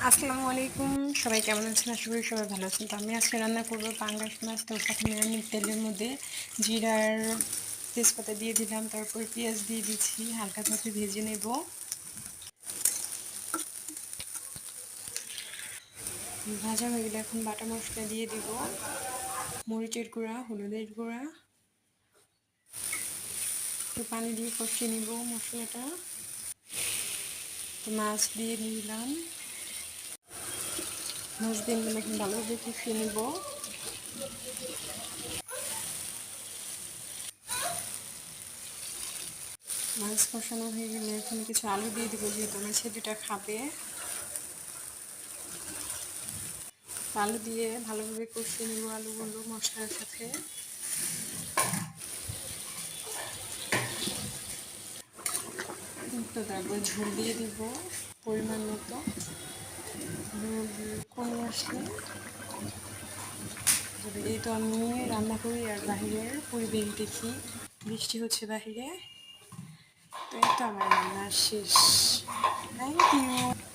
আসসালামু আলাইকুম। সবাই কেমন আছেন? আশা করি সবাই ভালো আছেন। তো আমি আজকে রান্না করবো পাঙ্গাস মাছ। তো প্রথমে আমি তেলের মধ্যে জিরার তেজপাতা দিয়ে দিলাম, তারপর পেঁয়াজ দিয়ে দিচ্ছি, হালকা ভাবে ভেজে নেব। ভাজা হয়ে গেলে এখন বাটা মশলা দিয়ে দিব, মরিচের গুঁড়া, হলুদের গুঁড়া, একটু পানি দিয়ে কষিয়ে নিব মশলাটা। তো মাছ দিয়ে দিলাম, মাছ দিয়ে এখন ভালোভাবে কষিয়ে নেব। মাছ কষানো হয়ে গেলে এখন কিছু আলু দিয়ে দিব, যেহেতু আমার ছেলেটা খাবে। আলু দিয়ে ভালোভাবে কষিয়ে নেব আলুগুলো মশলার সাথে। তো তারপর ঝোল দিয়ে দিব পরিমাণ মতো, কমে আসলে। এই তো আমি রান্না করি আর বাহিরের পরিবেশ দেখি, বৃষ্টি হচ্ছে বাহিরে। তো এই তো আমার রান্না শেষ। Thank you.